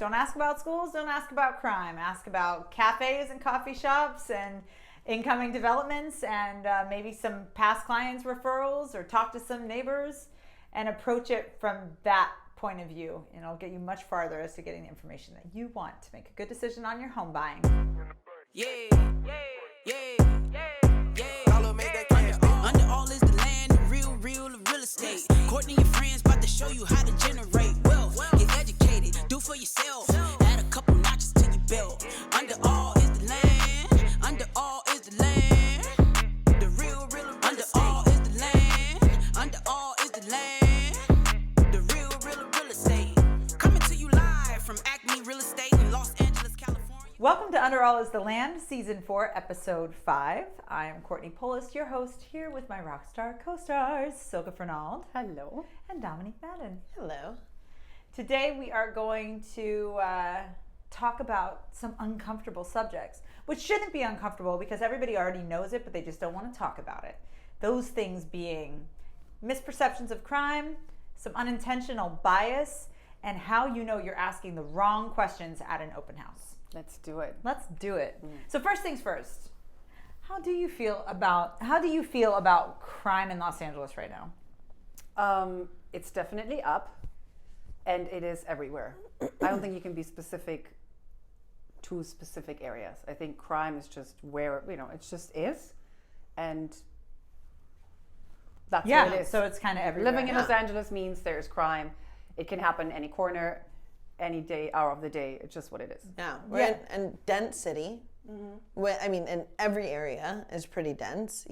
Don't ask about schools, don't ask about crime. Ask about cafes and coffee shops and incoming developments and maybe some past clients referrals, or talk to some neighbors and approach it from that point of view. And it'll get you much farther as to getting the information that you want to make a good decision on your home buying. Under all is the land, real estate. Courtney and friends about to show you how to generate wealth. Get educated, do for yourself. Add a couple notches to your belt. Under all is the land. Under all is the land. The real under all is the land. Under all is the land. The real estate. Coming to you live from ACME Real Estate in Los Angeles, California. Welcome to Under All is the Land, Season 4, Episode 5. I am Courtney Poulos, your host, here with my rock star co-stars, Silke Fernald. Hello. And Dominique Madden. Hello. Today we are going to talk about some uncomfortable subjects, which shouldn't be uncomfortable because everybody already knows it, but they just don't want to talk about it. Those things being misperceptions of crime, some unintentional bias, and how you know you're asking the wrong questions at an open house. Let's do it. Let's do it. So first things first, how do you feel about crime in Los Angeles right now? It's definitely up, and it is everywhere. I don't think you can be specific to specific areas. I think crime is just where, it just is, and that's what it is. So it's kind of everywhere. Living in Los Angeles means there's crime. It can happen any corner, any day, hour of the day. It's just what it is. Yeah, we're in dense city. In every area is pretty dense,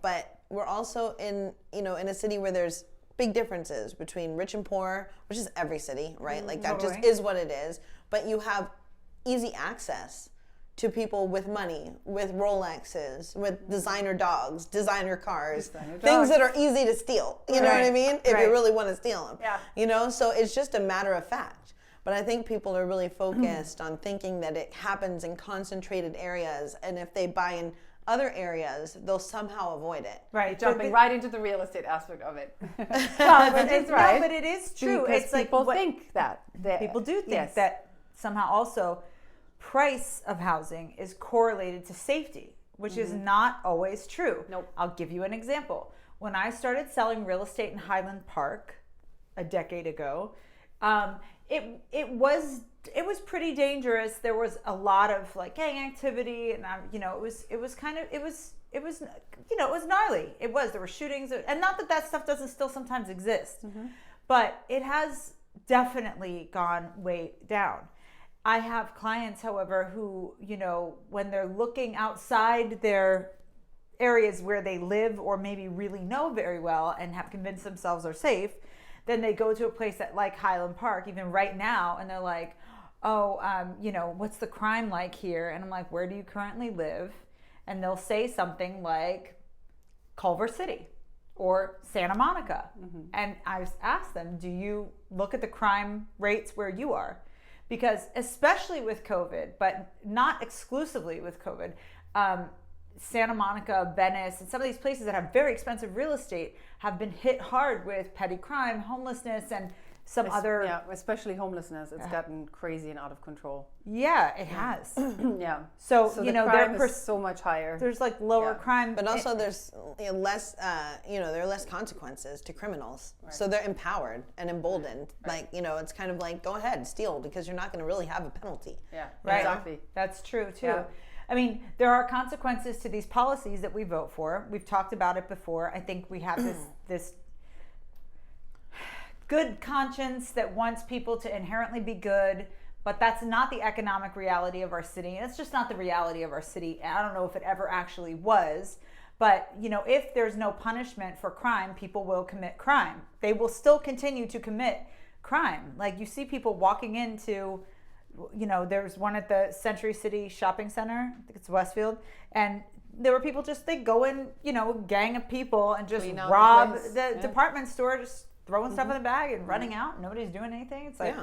but we're also in a city where there's big differences between rich and poor, which is every city, right? Like that just is what it is. But you have easy access to people with money, with Rolexes, with designer dogs, designer cars, things that are easy to steal. You know what I mean? If you really want to steal them. Yeah. So it's just a matter of fact. But I think people are really focused on thinking that it happens in concentrated areas, and if they buy in other areas, they'll somehow avoid it. Right, jumping right into the real estate aspect of it. But it is true. Because it's people think that. People do think that somehow also price of housing is correlated to safety, which is not always true. Nope. I'll give you an example. When I started selling real estate in Highland Park a decade ago, it was pretty dangerous. There was a lot of gang activity, and it was gnarly. There were shootings, and not that stuff doesn't still sometimes exist, but it has definitely gone way down. I have clients, however, who when they're looking outside their areas where they live or maybe really know very well and have convinced themselves are safe, then they go to a place like Highland Park, even right now, and they're like, what's the crime like here? And I'm like, where do you currently live? And they'll say something like Culver City or Santa Monica. And I asked them, do you look at the crime rates where you are? Because especially with COVID, but not exclusively with COVID, Santa Monica, Venice, and some of these places that have very expensive real estate have been hit hard with petty crime, homelessness, and some other... Yeah, especially homelessness. It's gotten crazy and out of control. Yeah, it has. Yeah. So the crime is so much higher. There's lower crime. But also there's less, there are less consequences to criminals. Right. So they're empowered and emboldened. Right. It's kind of like, go ahead, steal, because you're not going to really have a penalty. Yeah, right. Exactly. That's true, too. Yeah. There are consequences to these policies that we vote for. We've talked about it before. I think we have this good conscience that wants people to inherently be good, but that's not the economic reality of our city. And it's just not the reality of our city. And I don't know if it ever actually was. But, if there's no punishment for crime, people will commit crime. They will still continue to commit crime. Like you see people walking into... there's one at the Century City Shopping Center, I think it's Westfield, and there were people they go in, gang of people and just rob the department store, just throwing stuff in the bag and running out. Nobody's doing anything. It's like,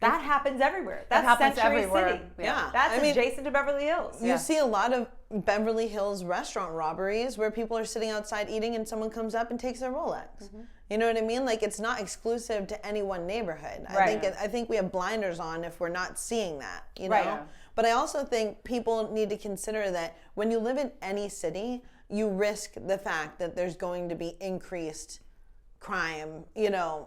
that happens everywhere. That happens Century everywhere. City. Yeah. That's adjacent to Beverly Hills. You see a lot of Beverly Hills restaurant robberies where people are sitting outside eating and someone comes up and takes their Rolex. You know what I mean? Like, it's not exclusive to any one neighborhood. Right. I think we have blinders on if we're not seeing that, you know? Right. Yeah. But I also think people need to consider that when you live in any city, you risk the fact that there's going to be increased crime, you know.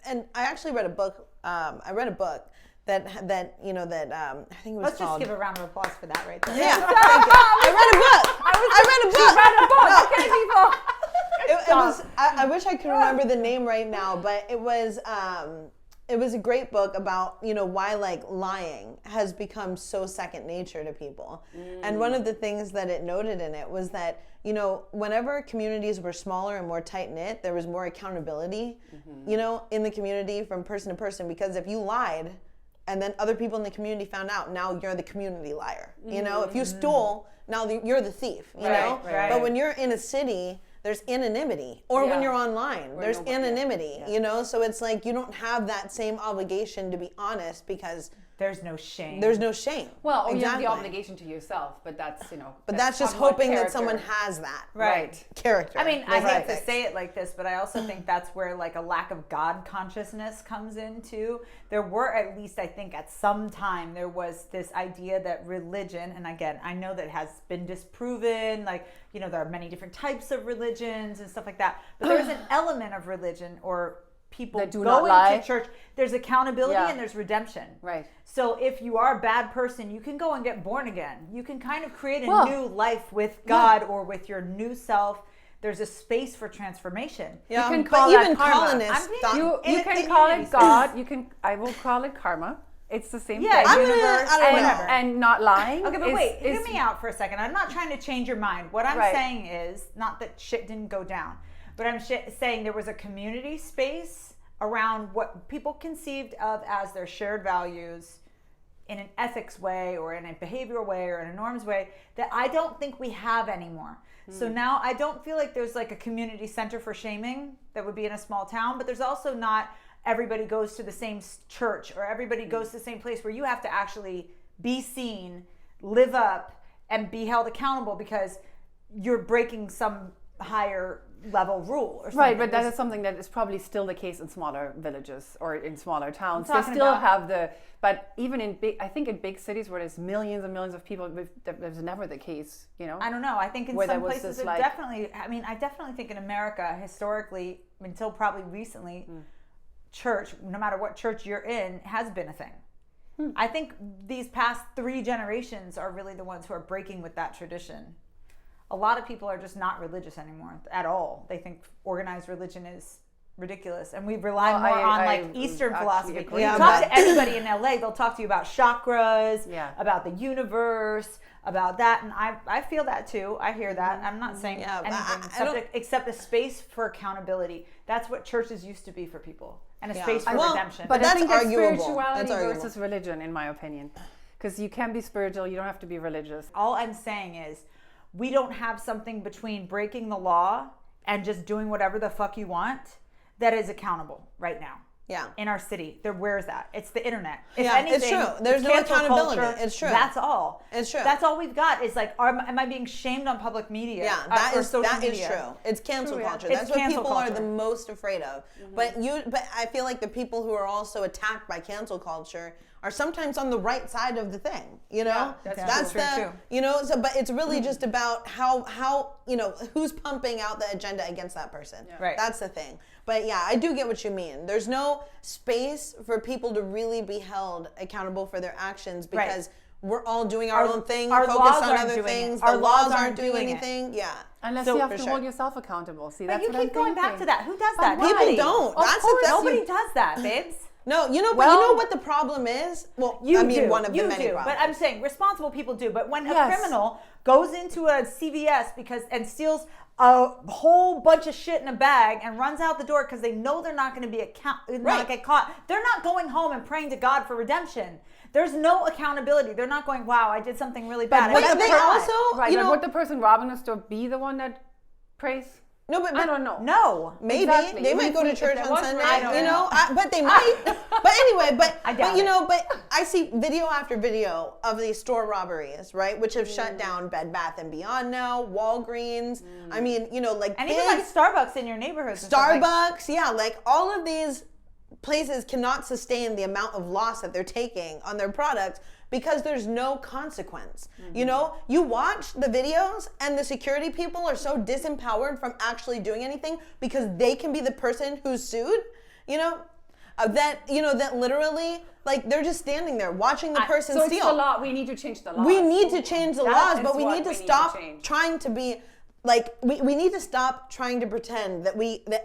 And I actually read a book. I read a book that I think it was Let's called. just give a round of applause for that right there. Yeah, thank you. I read a book. I read a book. Okay, people. I wish I could remember the name right now, but it was a great book about, you know, why like lying has become so second nature to people. And one of the things that it noted in it was that, you know, whenever communities were smaller and more tight knit, there was more accountability, you know, in the community from person to person, because if you lied and then other people in the community found out, now you're the community liar. You know, if you stole, now you're the thief, you know? Right. But when you're in a city, there's anonymity. Or when you're online, there's anonymity, you know? So it's like you don't have that same obligation to be honest because there's no shame. there's no shame. Well, you have exactly. the obligation to yourself, but that's, you know. But that's just somewhat hoping that character. someone has that. Right. Character. I mean, I Those hate to ethics. say it like this, but I also think that's where like a lack of God consciousness comes in too. There were, at least I think at some time, there was this idea that religion, and again, I know that has been disproven, like, you know, there are many different types of religions and stuff like that, but there's an element of religion or people That do not going lie. to church, there's accountability and there's redemption. Right. So if you are a bad person, you can go and get born again. You can kind of create a Well, new life with God or with your new self. There's a space for transformation. Yeah, can but call even that karma. colonists I'm being- thought, You can call it God. I will call it karma. It's the same Yeah, thing. universe, I don't whatever. And not lying. Okay, but is- wait, hear is- me out for a second. I'm not trying to change your mind. What I'm Right. saying is, not that shit didn't go down, but I'm saying there was a community space around what people conceived of as their shared values in an ethics way or in a behavioral way or in a norms way that I don't think we have anymore. So now I don't feel like there's like a community center for shaming that would be in a small town, but there's also not everybody goes to the same church or everybody goes to the same place where you have to actually be seen, live up, and be held accountable because you're breaking some higher level rule or something. Right, but that is something that is probably still the case in smaller villages or in smaller towns. They talking still about- have but even in I think in big cities where there's millions and millions of people, there's never the case, you know? I don't know. I think in Where there some was places this, it like- definitely, I definitely think in America, historically, until probably recently, church, no matter what church you're in, has been a thing. I think these past 3 generations are really the ones who are breaking with that tradition. A lot of people are just not religious anymore at all. They think organized religion is ridiculous, and we rely Well, more on I like Eastern actually philosophy. agree You with talk that. to anybody in LA, they'll talk to you about chakras, Yeah. about the universe, about that, and I feel that too. I hear that. I'm not saying Yeah, but anything except a space for accountability. That's what churches used to be for people, and a Yeah. space for Well, redemption. but I that's think that's arguable. spirituality That's arguable. versus religion, in my opinion. Because you can be spiritual, you don't have to be religious. All I'm saying is we don't have something between breaking the law and just doing whatever the fuck you want that is accountable right now. Yeah. In our city, where is that? It's the internet. If Yeah, it's anything, true. There's no cancel accountability. culture, It's true. That's all. It's true. That's all we've got. Is like, am I being shamed on public media? Yeah, or social that is media? true. It's cancel True, yeah. culture. It's That's what cancel people are culture. the most afraid of. But I feel like the people who are also attacked by cancel culture are sometimes on the right side of the thing. You know, Yeah, that's true, the too. you know. So, but it's really just about how you know who's pumping out the agenda against that person. Right. That's the thing. But yeah, I do get what you mean. There's no space for people to really be held accountable for their actions because we're all doing our own thing, our focused laws on aren't other doing it. things. Our The laws laws aren't aren't doing doing it. anything. Yeah. Unless So- you have For to sure. hold yourself accountable. See, But that's you what I'm keep going back thinking. to that. Who does But that? why? People don't. Of That's course, the thing. Nobody does that, babes. No, but you Well- know what the problem is? Well, You I mean, do. one of the You many do. problems. But I'm saying responsible people do. But when a Yes. criminal goes into a CVS and steals a whole bunch of shit in a bag and runs out the door because they know they're not going to be not get caught, they're not going home and praying to God for redemption. There's no accountability. They're not going, wow, I did something really bad. But I they cried. also, Right, you but know, would the person robbing the store be the one that prays? No, but I don't know. No. maybe Exactly. they Even might go to if church there on was Sunday, I don't you know, know. but they might. But anyway, but doubt you know, it. but I see video after video of these store robberies, right, which have shut down Bed Bath and Beyond now, Walgreens. I mean, you know, like And big even like Starbucks in your neighborhoods. and stuff like- Starbucks, yeah, like all of these places cannot sustain the amount of loss that they're taking on their products because there's no consequence. You know, you watch the videos and the security people are so disempowered from actually doing anything because they can be the person who's sued, you know, that literally, like, they're just standing there watching the person So steal. it's the law. We need to change the law. We need to change the laws, is but we what need to we need to stop change. trying to be like we need to stop trying to pretend that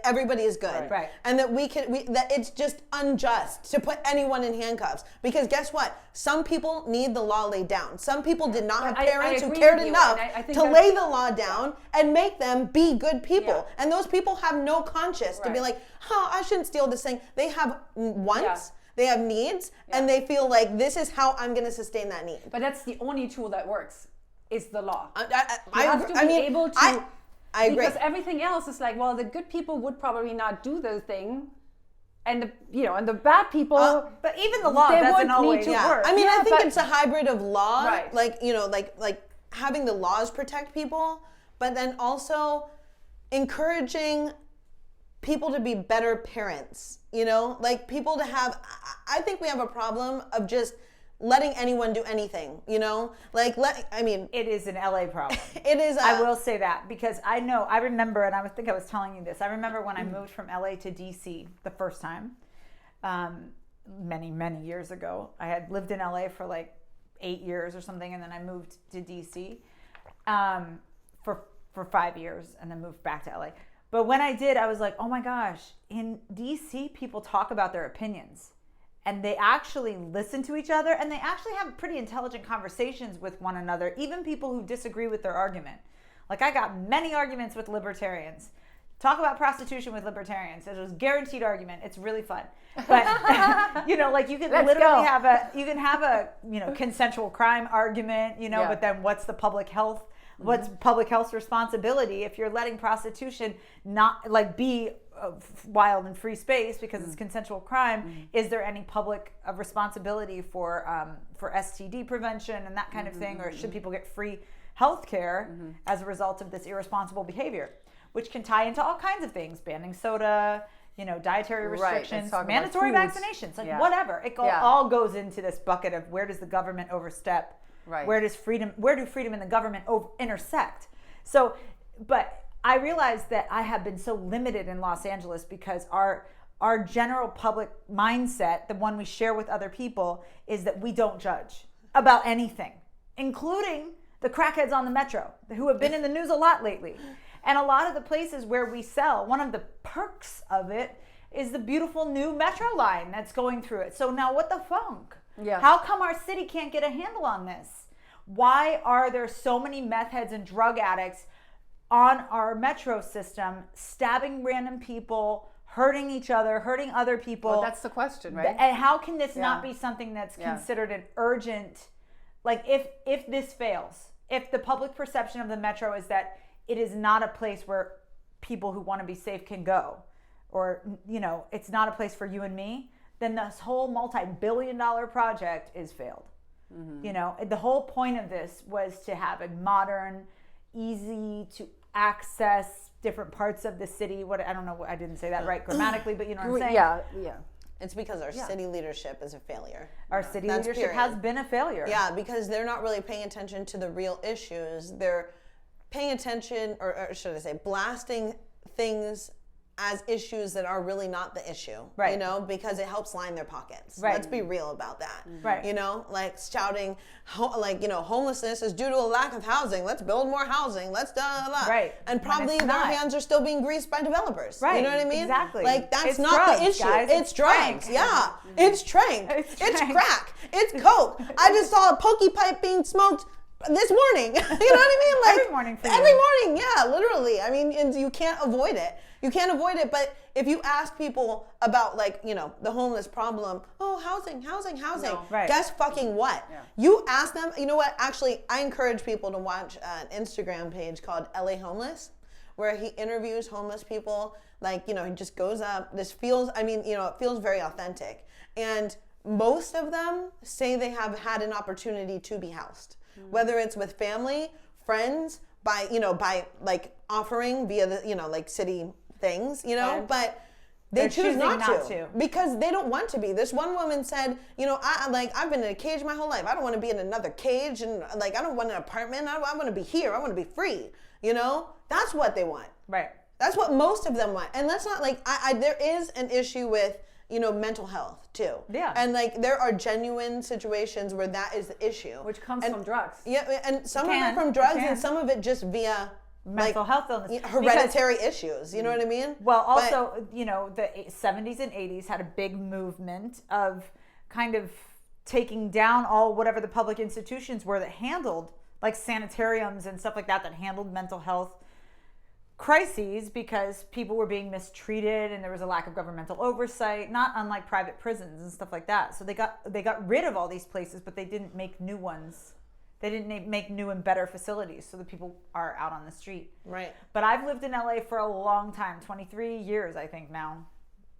everybody is good, Right. and that that it's just unjust to put anyone in handcuffs. Because guess what? Some people need the law laid down. Some people did not have I parents who agree cared with you, enough and I think to that's- lay the law down and make them be good people. Yeah. And those people have no conscience to be Right. like, I shouldn't steal this thing. They have wants. Yeah. They have needs, and they feel like this is how I'm going to sustain that need. But that's the only tool that works. Is the law. I You have to be able to. I agree. Because everything else is like, well, the good people would probably not do the thing, and the bad people. But even the law They doesn't wouldn't need always to work. I mean, I Yeah, think but- it's a hybrid of law, Right. like, you know, like having the laws protect people, but then also encouraging people to be better parents, you know, like people to have. I think we have a problem of just letting anyone do anything, you know, like It is an LA problem. it is. I will say that because I remember, and I think I was telling you this. I remember when I moved from LA to DC the first time, many, many years ago. I had lived in LA for like 8 years or something, and then I moved to DC for 5 years, and then moved back to LA. But when I did, I was like, oh my gosh, in DC, people talk about their opinions. And they actually listen to each other, and they actually have pretty intelligent conversations with one another, even people who disagree with their argument. Like, I got many arguments with libertarians. Talk about prostitution with libertarians. It was a guaranteed argument. It's really fun. But, you know, like you can literally have a consensual crime argument, you know, Yeah. but then what's the public health? What's public health's responsibility if you're letting prostitution not like be wild and free space because it's consensual crime? Is there any public responsibility for STD prevention and that kind of thing, or should people get free health care as a result of this irresponsible behavior, which can tie into all kinds of things: banning soda, you know, dietary Right, restrictions, let's talk about mandatory foods. vaccinations, like Yeah. whatever. It all goes into this bucket of where does the government overstep. Right. Where do freedom and the government intersect? So, but I realized that I have been so limited in Los Angeles because our general public mindset, the one we share with other people, is that we don't judge about anything, including the crackheads on the metro who have been in the news a lot lately. And a lot of the places where we sell, one of the perks of it is the beautiful new metro line that's going through it. So now what the funk? Yeah. How come our city can't get a handle on this? Why are there so many meth heads and drug addicts on our metro system, stabbing random people, hurting each other, hurting other people? Well, that's the question, right? And how can this not Yeah. be something that's Yeah. considered an urgent, like if this fails, if the public perception of the metro is that it is not a place where people who want to be safe can go, or, you know, it's not a place for you and me, then this whole multi-billion-dollar project is failed. You know, the whole point of this was to have a modern, easy to access different parts of the city. I don't know, I didn't say that right grammatically, but you know what I'm saying? Yeah. It's because our city leadership is a failure. Our city That's leadership period. has been a failure. Yeah, because they're not really paying attention to the real issues. They're paying attention, or should I say, blasting things as issues that are really not the issue. Right. You know, because it helps line their pockets. Right. Let's be real about that. Right. You know, like shouting, homelessness is due to a lack of housing. Let's build more housing. Let's da da da. Right. And When probably it's their not. hands are still being greased by developers. Right. You know what I mean? Exactly. Like that's It's not drugs, the issue. guys. It's It's drugs. trank. Yeah. It's trank. It's It's trank. crack. It's coke. I just saw a pokey pipe being smoked this morning. You know what I mean? Like Every morning for you. every morning, yeah, literally. I mean, and you can't avoid it. You can't avoid it. But if you ask people about, like, you know, the homeless problem, housing. No. Right. Guess fucking what? Yeah. You ask them. You know what? Actually, I encourage people to watch an Instagram page called LA Homeless, where he interviews homeless people. Like, he just goes up. This feels, it feels very authentic. And most of them say they have had an opportunity to be housed, whether it's with family, friends, by like offering via the, like city things, but they choose not to because they don't want to be. This one woman said, I've been in a cage my whole life. I don't want to be in another cage, and I don't want an apartment. I want to be here. I want to be free. That's what they want. Right. That's what most of them want. And that's not there is an issue with, mental health too. Yeah. And there are genuine situations where that is the issue. Which comes from drugs. Yeah, and some of it from drugs and some of it just via mental health illness. Hereditary issues, you know what I mean? Well, also, the 70s and 80s had a big movement of kind of taking down whatever the public institutions were that handled, like sanitariums and stuff like that handled mental health crises because people were being mistreated and there was a lack of governmental oversight, not unlike private prisons and stuff like that. So they got rid of all these places, but they didn't make new ones. They didn't make new and better facilities, so the people are out on the street. Right. But I've lived in LA for a long time, 23 years, I think now,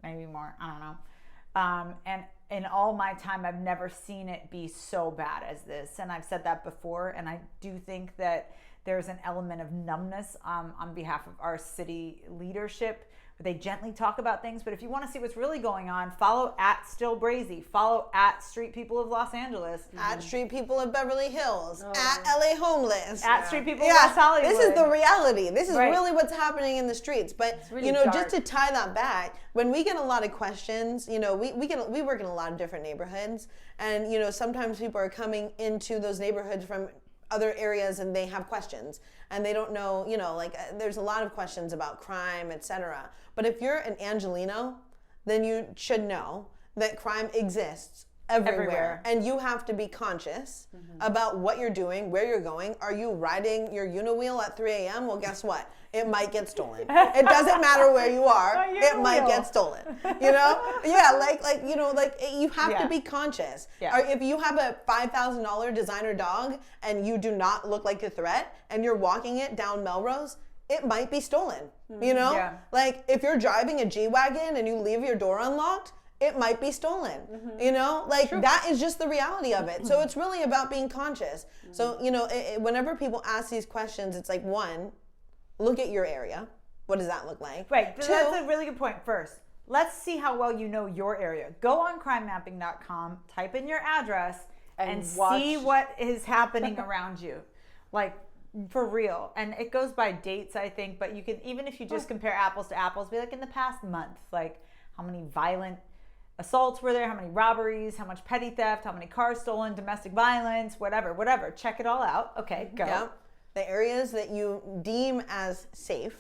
maybe more, I don't know. And in all my time, I've never seen it be so bad as this. And I've said that before, and I do think that there's an element of numbness on behalf of our city leadership. They gently talk about things, but if you want to see what's really going on, follow @Still Brazy, follow @Street People of Los Angeles, @Street People of Beverly Hills, @LA Homeless, @Street People of West Hollywood. This is the reality. This is really what's happening in the streets. But really just to tie that back, when we get a lot of questions, we work in a lot of different neighborhoods, and sometimes people are coming into those neighborhoods from other areas and they have questions and they don't know, there's a lot of questions about crime, etc. But if you're an Angelino, then you should know that crime exists everywhere. And you have to be conscious about what you're doing, where you're going. Are you riding your Uniwheel at 3 a.m.? Well, guess what? It might get stolen. It doesn't matter where you are. It might get stolen. Yeah, you have to be conscious. Yeah. Or if you have a $5,000 designer dog and you do not look like a threat and you're walking it down Melrose, it might be stolen. Yeah. Like if you're driving a G-Wagon and you leave your door unlocked, it might be stolen. That is just the reality of it. So it's really about being conscious. So, whenever people ask these questions, it's like, one, look at your area. What does that look like? Right. Two, that's a really good point. First, let's see how well you know your area. Go on crimemapping.com, type in your address, and see what is happening around you. Like, for real. And it goes by dates, I think, but you can, even if you just compare apples to apples, be like in the past month, like how many violent assaults were there, how many robberies, how much petty theft, how many cars stolen, domestic violence, whatever. Check it all out. Okay, go. Yeah. The areas that you deem as safe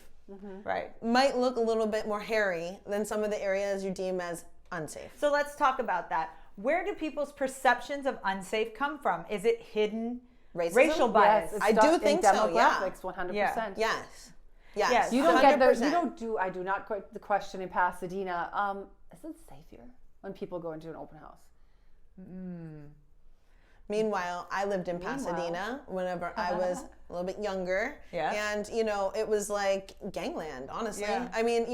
Right. might look a little bit more hairy than some of the areas you deem as unsafe. So let's talk about that. Where do people's perceptions of unsafe come from? Is it hidden Racism? racial bias? Yes, I do think so, yeah. Demographics, 100%. Yeah. Yes. Yes. You don't get 100%. I do not quite the question in Pasadena. Is it safe here when people go into an open house? Meanwhile, I lived in Pasadena whenever I was a little bit younger. Yeah. And, it was like gangland, honestly. Yeah. I mean,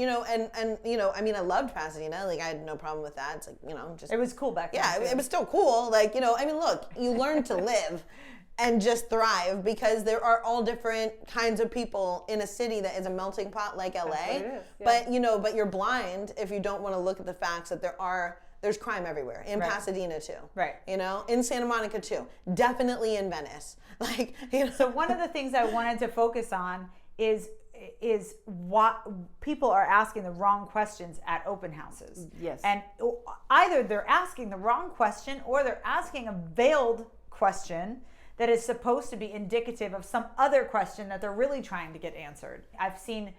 I loved Pasadena. Like, I had no problem with that. It's like, just. It was cool back then. Yeah, too. it was still cool. Like, look, you learn to live and just thrive because there are all different kinds of people in a city that is a melting pot like LA. That's what it is, yeah. But you're blind if you don't want to look at the facts that there's crime everywhere. In Right. Pasadena too. Right. In Santa Monica too. Definitely in Venice. Like, So one of the things I wanted to focus on is what people are asking the wrong questions at open houses. Yes. And either they're asking the wrong question or they're asking a veiled question that is supposed to be indicative of some other question that they're really trying to get answered. I've seen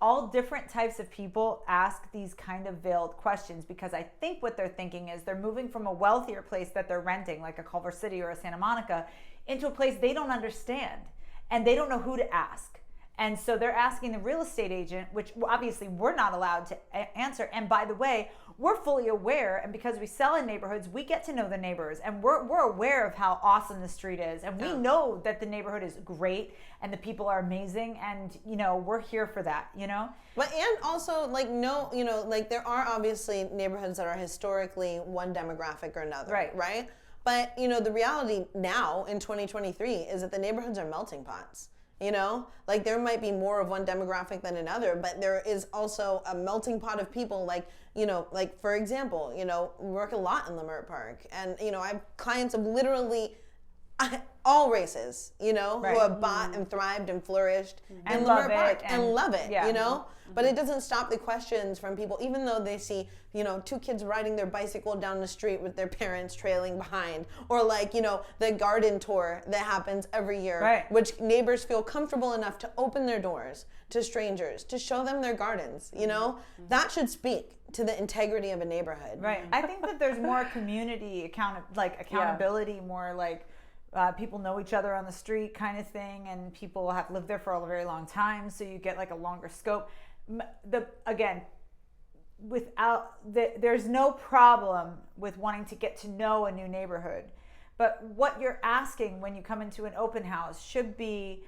all different types of people ask these kind of veiled questions because I think what they're thinking is they're moving from a wealthier place that they're renting, like a Culver City or a Santa Monica, into a place they don't understand and they don't know who to ask. And so they're asking the real estate agent, which obviously we're not allowed to answer. And by the way, we're fully aware, and because we sell in neighborhoods, we get to know the neighbors, and we're aware of how awesome the street is, and we know that the neighborhood is great and the people are amazing, and we're here for that, But and also like there are obviously neighborhoods that are historically one demographic or another, right? But the reality now in 2023 is that the neighborhoods are melting pots. Like there might be more of one demographic than another, but there is also a melting pot of people. Like for example, we work a lot in Leimert Park, and I have clients of literally all races, who have bought and thrived and flourished in Leimert Park and love it, But it doesn't stop the questions from people, even though they see, two kids riding their bicycle down the street with their parents trailing behind, or the garden tour that happens every year, which neighbors feel comfortable enough to open their doors to strangers, to show them their gardens, that should speak to the integrity of a neighborhood. Right. I think that there's more community accountability, more like people know each other on the street kind of thing, and people have lived there for a very long time, so you get like a longer scope. There's no problem with wanting to get to know a new neighborhood, but what you're asking when you come into an open house should be,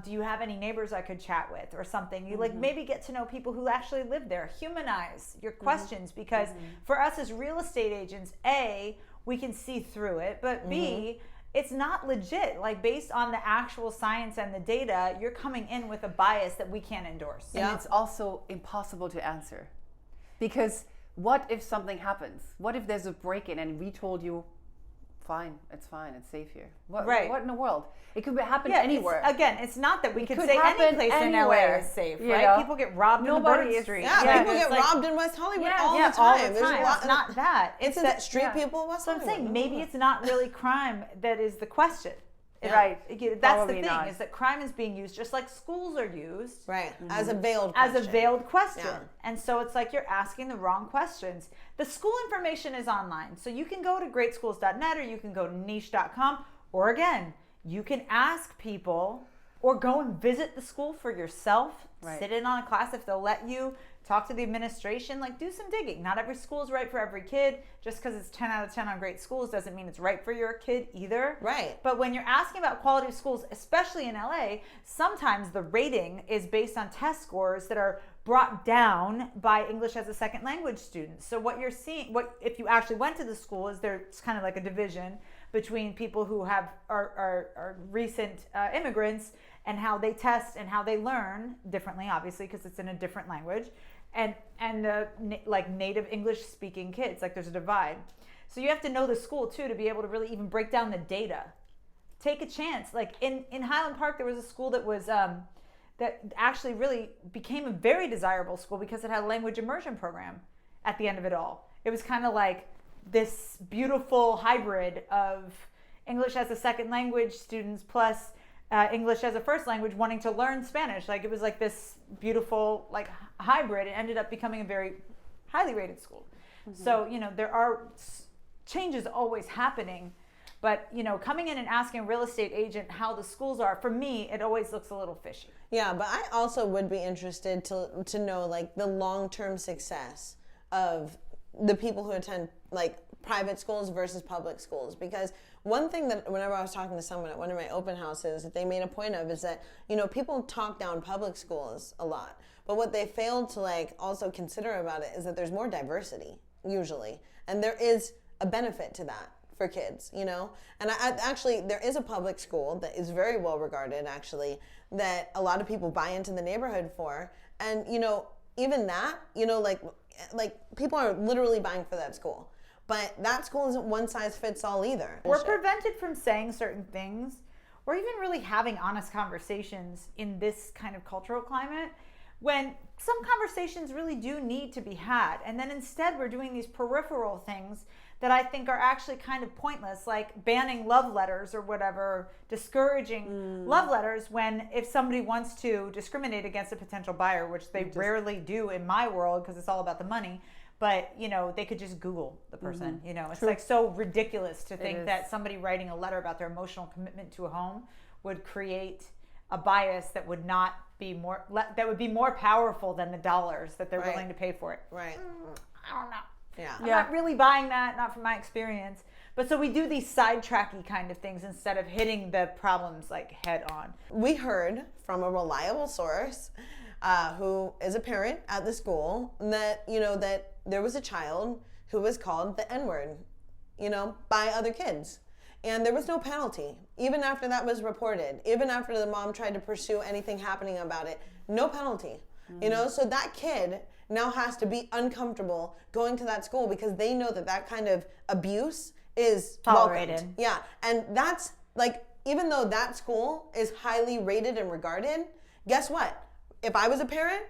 do you have any neighbors I could chat with or something? You maybe get to know people who actually live there. Humanize your questions, because for us as real estate agents, A, we can see through it, but B, it's not legit. Like based on the actual science and the data, you're coming in with a bias that we can't endorse. And it's also impossible to answer, because what if something happens? What if there's a break-in and we told you, fine, it's safe here. What in the world? It could happen anywhere. It's not that we could say any place in LA is safe, right? People get robbed in the Bourbon Street. Yeah, people get robbed in West Hollywood all the time. It's not that. It's that street people in West Hollywood. So I'm saying maybe it's not really crime that is the question. Right. That's the thing, is that crime is being used just like schools are used. Right. As a veiled question. As a veiled question. Yeah. And so it's like you're asking the wrong questions. The school information is online. So you can go to greatschools.net, or you can go to niche.com, or again, you can ask people or go and visit the school for yourself. Sit in on a class if they'll let you. Talk to the administration, do some digging. Not every school is right for every kid. Just because it's 10 out of 10 on great schools doesn't mean it's right for your kid either. Right. But when you're asking about quality of schools, especially in LA, sometimes the rating is based on test scores that are brought down by English as a second language students. So what you're seeing, if you actually went to the school, is there's kind of like a division between people who are recent immigrants, and how they test and how they learn differently, obviously, because it's in a different language. And the native English speaking kids, there's a divide. So you have to know the school too to be able to really even break down the data. Take a chance. In Highland Park, there was a school that was that actually really became a very desirable school because it had a language immersion program at the end of it all. It was kind of like this beautiful hybrid of English as a second language students plus English as a first language wanting to learn Spanish. It was like this beautiful hybrid. It ended up becoming a very highly rated school. So there are changes always happening, but coming in and asking a real estate agent how the schools are, for me it always looks a little fishy. Yeah, but I also would be interested to know the long-term success of the people who attend private schools versus public schools, because one thing that whenever I was talking to someone at one of my open houses that they made a point of is that people talk down public schools a lot, but what they failed to also consider about it is that there's more diversity usually, and there is a benefit to that for kids, and I actually there is a public school that is very well regarded actually that a lot of people buy into the neighborhood for, and even that people are literally buying for that school. But that school isn't one size fits all either. We're prevented from saying certain things, or even really having honest conversations in this kind of cultural climate, when some conversations really do need to be had. And then instead we're doing these peripheral things that I think are actually kind of pointless, like banning love letters or whatever, discouraging love letters, when if somebody wants to discriminate against a potential buyer, which they rarely do in my world because it's all about the money, but they could just Google the person. It's so ridiculous to think that somebody writing a letter about their emotional commitment to a home would create a bias that would not be that would be more powerful than the dollars that they're Right. willing to pay for it. Right. I don't know. Yeah. I'm not really buying that, not from my experience. But so we do these sidetracky kind of things instead of hitting the problems like head on. We heard from a reliable source who is a parent at the school that, that there was a child who was called the N-word, by other kids. And there was no penalty. Even after that was reported, even after the mom tried to pursue anything happening about it, no penalty. So that kid now has to be uncomfortable going to that school because they know that kind of abuse is tolerated. Welcomed. Yeah. And that's like, even though that school is highly rated and regarded, guess what? If I was a parent,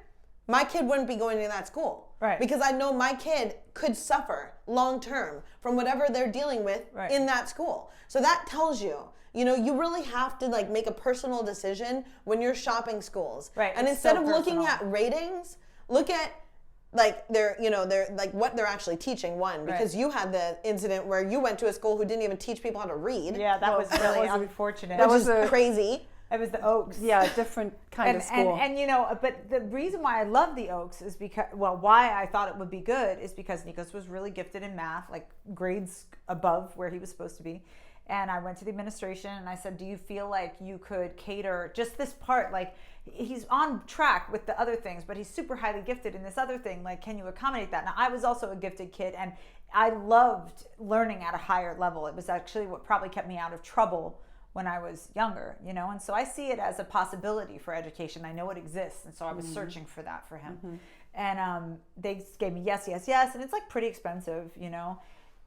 my kid wouldn't be going to that school. Right. Because I know my kid could suffer long term from whatever they're dealing with in that school. So that tells you, you really have to like make a personal decision when you're shopping schools. Right. And instead of looking at ratings, look at like they're like what they're actually teaching, because you had the incident where you went to a school who didn't even teach people how to read. Yeah, that was really unfortunate. That was crazy. It was the Oaks. Yeah, a different kind of school. And but the reason why I love the Oaks is because, why I thought it would be good is because Nikos was really gifted in math, like grades above where he was supposed to be. And I went to the administration and I said, do you feel like you could cater just this part? Like, he's on track with the other things, but he's super highly gifted in this other thing. Like, can you accommodate that? Now, I was also a gifted kid and I loved learning at a higher level. It was actually what probably kept me out of trouble when I was younger, and so I see it as a possibility for education. I know it exists, and so I was searching for that for him. And they gave me yes, and it's like pretty expensive,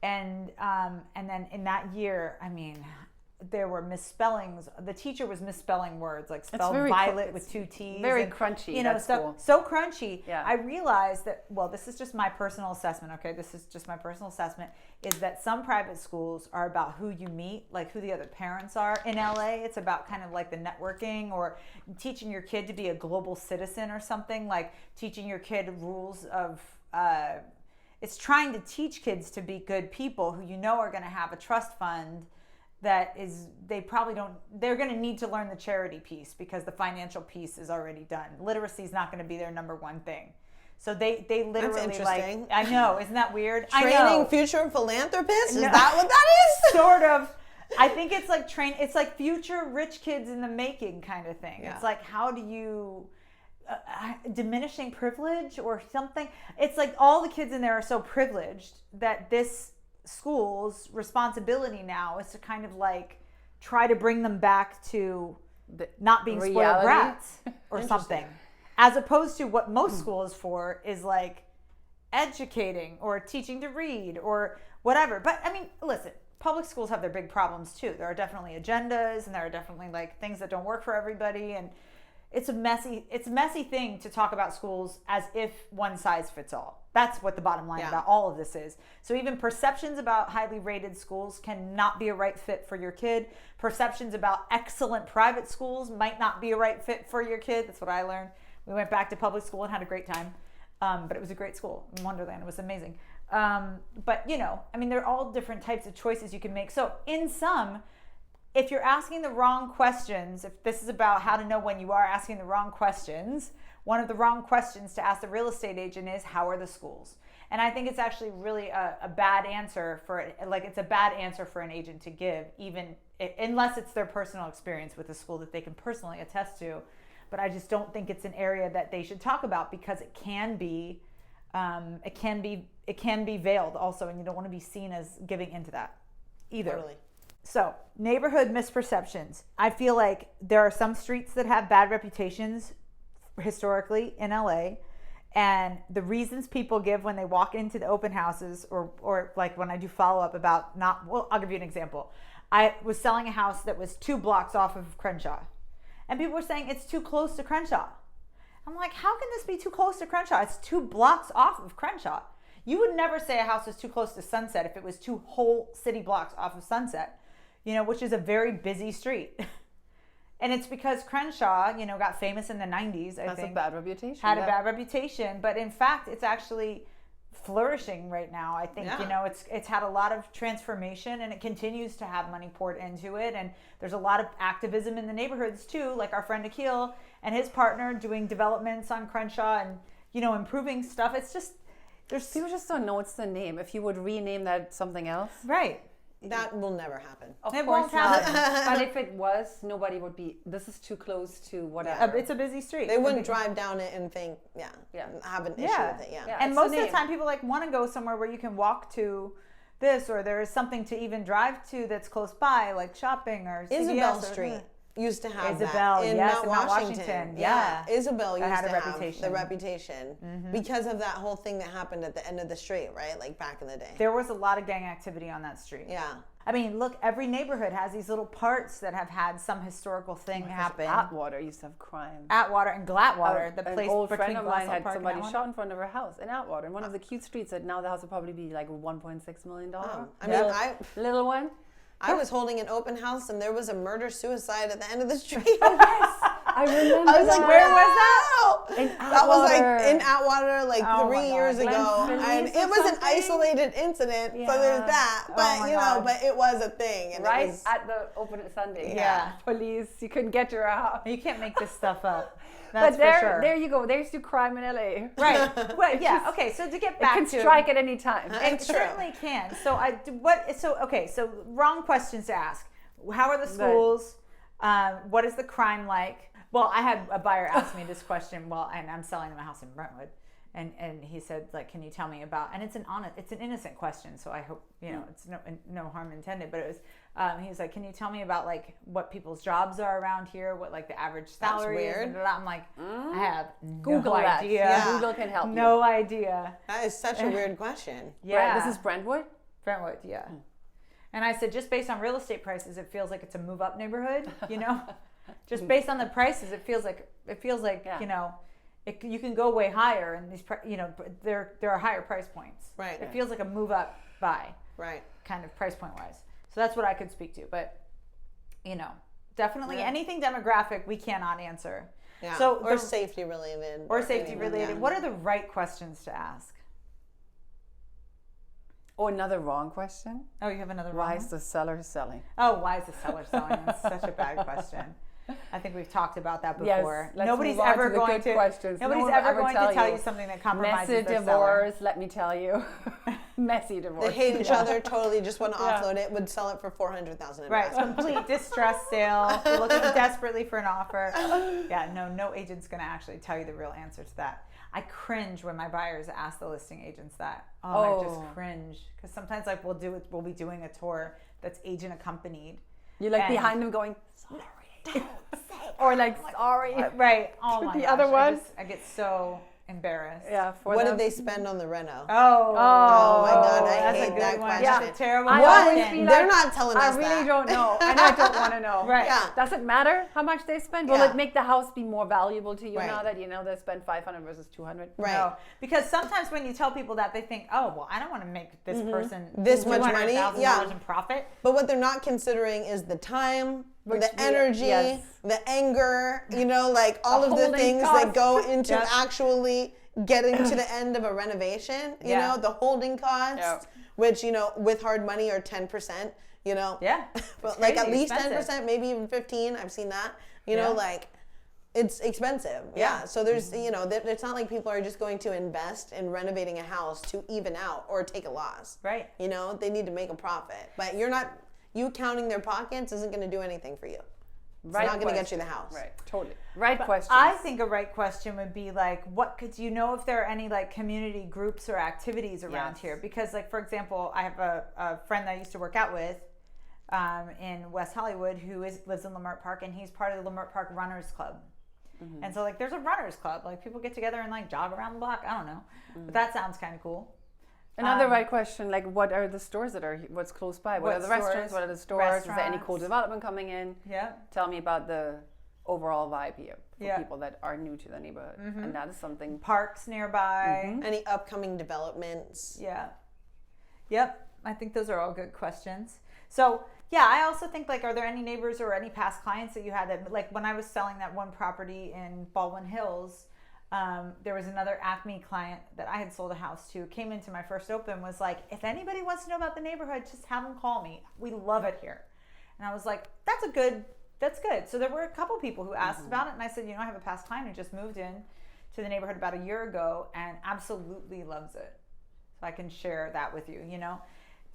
and then in that year, I mean, there were misspellings. The teacher was misspelling words, like spelled violet with two T's. Very crunchy. So crunchy. Yeah. I realized that, this is just my personal assessment, okay? This is just my personal assessment, is that some private schools are about who you meet, like who the other parents are. In LA, it's about kind of like the networking or teaching your kid to be a global citizen or something, like teaching your kid rules of, it's trying to teach kids to be good people who are going to have a trust fund that is, they're going to need to learn the charity piece because the financial piece is already done. Literacy is not going to be their number one thing. So they literally, That's interesting. I know, isn't that weird? Training future philanthropists? Is that what that is? Sort of. I think it's like it's like future rich kids in the making kind of thing. Yeah. It's like, how do you, diminishing privilege or something? It's like all the kids in there are so privileged that this school's responsibility now is to kind of like try to bring them back to not being spoiled brats or something, as opposed to what most school is for, is like educating or teaching to read or whatever. But I mean, listen, public schools have their big problems too. There are definitely agendas and there are definitely like things that don't work for everybody, and it's a messy thing to talk about schools as if one size fits all. That's what the bottom line about all of this is. So even perceptions about highly rated schools cannot be a right fit for your kid. Perceptions about excellent private schools might not be a right fit for your kid. That's what I learned. We went back to public school and had a great time. But it was a great school in Wonderland. It was amazing. But I mean, there are all different types of choices you can make. So in some, if you're asking the wrong questions, if this is about how to know when you are asking the wrong questions, one of the wrong questions to ask the real estate agent is, how are the schools? And I think it's actually really a bad answer it's a bad answer for an agent to give, even unless it's their personal experience with the school that they can personally attest to. But I just don't think it's an area that they should talk about because it can be veiled also, and you don't want to be seen as giving into that either. Totally. So, neighborhood misperceptions. I feel like there are some streets that have bad reputations historically in LA, and the reasons people give when they walk into the open houses or like when I do follow-up about I'll give you an example. I was selling a house that was 2 blocks off of Crenshaw, and people were saying it's too close to Crenshaw. I'm like, how can this be too close to Crenshaw? It's 2 blocks off of Crenshaw. You would never say a house is too close to Sunset if it was 2 whole city blocks off of Sunset, which is a very busy street. And it's because Crenshaw, got famous in the 90s, I think. Has a bad reputation. Had a bad reputation. But in fact, it's actually flourishing right now. I think, Yeah. you know, it's had a lot of transformation, and it continues to have money poured into it. And there's a lot of activism in the neighborhoods too, like our friend Akil and his partner doing developments on Crenshaw and, you know, improving stuff. It's just, People just don't know what's the name. If you would rename that something else. right. That will never happen. Of It course won't happen. not. But if it was, nobody would be, this is too close to whatever. It's a busy street. They wouldn't drive down it and think, have an issue Yeah. with it. Yeah. Yeah. And It's most the of the name. time people like want to go somewhere where you can walk to this, or there is something to even drive to that's close by, like shopping or CVS Isabel or- Street used to have Isabel, that in yes, Mount in Mount Washington. Washington, yeah. Isabel used had a to have reputation. the reputation because of that whole thing that happened at the end of the street, right? Like back in the day. There was a lot of gang activity on that street. Yeah. I mean, look, every neighborhood has these little parts that have had some historical thing happen. Atwater used to have crime. Atwater and Glattwater, the An place old between friend of mine Glassell had Park and somebody Atwater. shot in front of her house in Atwater, in one of the cute streets that now the house would probably be like $1.6 million. I mean, Little one. I was holding an open house and there was a murder-suicide at the end of the street. I remember. I was like, where was that? In That was like Atwater. in Atwater like Oh my 3 years God. ago. Glen And Felice it or was an something? isolated incident, so Yeah. there's that. Oh But, my you know, God. but it was a thing. And Right it was, at the open Sunday. Yeah. Police, you couldn't get to her house. You can't make this stuff up. That's But there, for sure. there you go. There's your crime in LA. Right. Well, yeah. Okay. So to get It back can to strike at any time. it True. certainly can. So So wrong questions to ask. How are the schools? What is the crime like? Well, I had a buyer ask me this question. Well, and I'm selling my house in Brentwood, and he said, like, can you tell me about? And it's an innocent question, so I hope it's no harm intended. But it was he was like, can you tell me about like what people's jobs are around here? What like the average salary is? weird. And I'm like, I have Google no that. idea. Yeah. Google can help you. No idea. that is such a weird question. Yeah, This is Brentwood? Brentwood, yeah. And I said, just based on real estate prices, it feels like it's a move-up neighborhood. You know, just based on the prices, it feels like Yeah. you know, you can go way higher, and these there are higher price points. Right. It feels like a move-up buy Right. kind of price point wise. So that's what I could speak to. But definitely anything demographic we cannot answer. Yeah. So or safety related. or safety anything, related. yeah. What are the right questions to ask? Oh, another wrong question. Oh, you have another Why wrong is one? the seller selling? Oh, why is the seller selling? That's such a bad question. I think we've talked about that before. Yes, let's Nobody's move on ever to the going good to. questions. Nobody's No one ever will going ever to tell tell you you. something that compromises Messy their seller. divorce, let me tell you. Messy divorce. They hate each other, totally just want to Yeah. offload it, would sell it for $400,000. Right, complete distress sale, looking desperately for an offer. Yeah, no agent's going to actually tell you the real answer to that. I cringe when my buyers ask the listing agents that. I just cringe because sometimes like we'll be doing a tour that's agent accompanied. You're like And- behind them going, sorry. Or like, sorry. Right. Oh my The gosh. other one? I get so embarrassed. Yeah, for What them. did they spend on the reno? Oh my God, I that's a hate good that one. question. Yeah, terrible. I question. always be They're like, not telling I us really that. don't know, and I don't want to know. Right. Yeah. Does it matter how much they spend? Will Yeah. it make the house be more valuable to you Right. now that you know they spend $500 versus $200? Right. No, because sometimes when you tell people that, they think, oh, well, I don't want to make this person This much money, $200,000 yeah. in profit. But what they're not considering is the time, Which the energy, yes. the anger, like all of the holding things cost. that go into Yep. actually getting to the end of a renovation, you Yeah. know, the holding costs, Yeah. which, with hard money are 10%, Yeah. but It's like at crazy least expensive. 10%, maybe even 15, I've seen that, Yeah. like it's expensive. Yeah. Yeah. So there's, it's not like people are just going to invest in renovating a house to even out or take a loss. Right. They need to make a profit, but you counting their pockets isn't going to do anything for you. It's Right not going to get you question. the house. Right, totally. Right question. I think a right question would be like, do you know if there are any like community groups or activities around Yes. here? Because like, for example, I have a friend that I used to work out with in West Hollywood who lives in Leimert Park, and he's part of the Leimert Park Runners Club. Mm-hmm. And so like there's a runners club, like people get together and like jog around the block. I don't know, but that sounds kind of cool. Another right question, like what are the stores what's close by? What What are the restaurants? stores? What are the stores? Is there any cool Restaurants. development coming in? Yeah. Tell me about the overall vibe here for Yeah. people that are new to the neighborhood. And that is something. Parks nearby. Mm-hmm. Any upcoming developments? Yeah. Yep. I think those are all good questions. So yeah, I also think like, are there any neighbors or any past clients that you had that, like when I was selling that one property in Baldwin Hills, There was another ACME client that I had sold a house to, came into my first open, was like, if anybody wants to know about the neighborhood, just have them call me. We love it here. And I was like, that's good. So there were a couple people who asked about it, and I said, I have a past client who just moved in to the neighborhood about a year ago and absolutely loves it. So I can share that with you,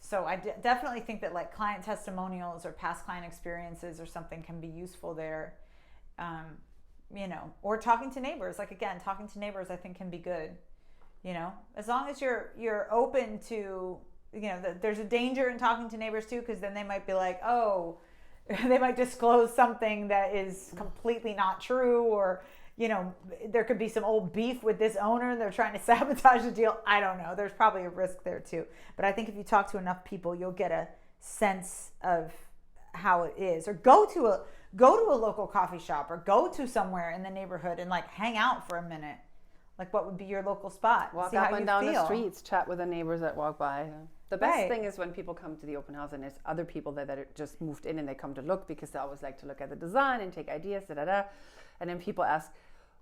So I definitely think that like client testimonials or past client experiences or something can be useful there. Or talking to neighbors. Like, again, talking to neighbors I think can be good, as long as you're open to, there's a danger in talking to neighbors too, because then they might be like, oh, they might disclose something that is completely not true, or, there could be some old beef with this owner and they're trying to sabotage the deal. I don't know. There's probably a risk there too. But I think if you talk to enough people, you'll get a sense of how it is. Or go to a local coffee shop, or go to somewhere in the neighborhood and like hang out for a minute. Like, what would be your local spot? Walk See up how and you down feel. the streets, chat with the neighbors that walk by. The best Right. thing is when people come to the open house and there's other people that are just moved in and they come to look, because they always like to look at the design and take ideas, and then people ask,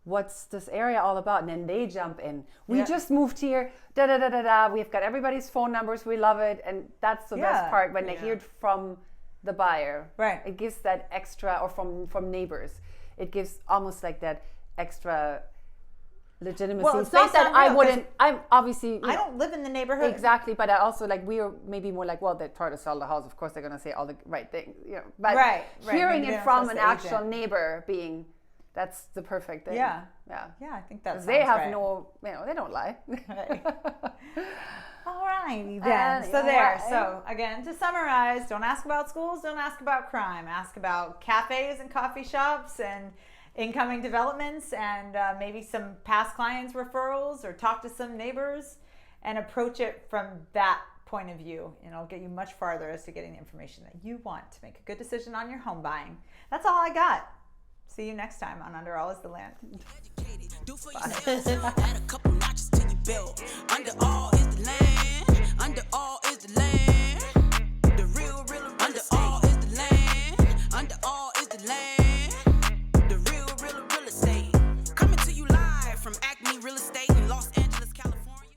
what's this area all about? And then they jump in. We just moved here, We've got everybody's phone numbers. We love it. And that's the best part, when they hear it from the buyer. Right. It gives that extra, or from neighbors. It gives almost like that extra legitimacy. Well, It's not based on that I real, wouldn't, I'm obviously... I don't live in the neighborhood. Exactly, but I also, like, we are maybe more like, well, they try to sell the house. Of course, they're going to say all the right things. But Right. hearing Maybe they it don't from trust an the actual agent. neighbor That's the perfect thing. Yeah. Yeah. Yeah, I think that's They have no, they don't lie. All righty then. So All there. right. So again, to summarize, don't ask about schools, don't ask about crime. Ask about cafes and coffee shops and incoming developments, and maybe some past clients referrals, or talk to some neighbors and approach it from that point of view, and it'll get you much farther as to getting the information that you want to make a good decision on your home buying. That's all I got. See you next time on Under All Is the Land. Do for yourself. Add a couple notches to your belt. Under all is the land. Under all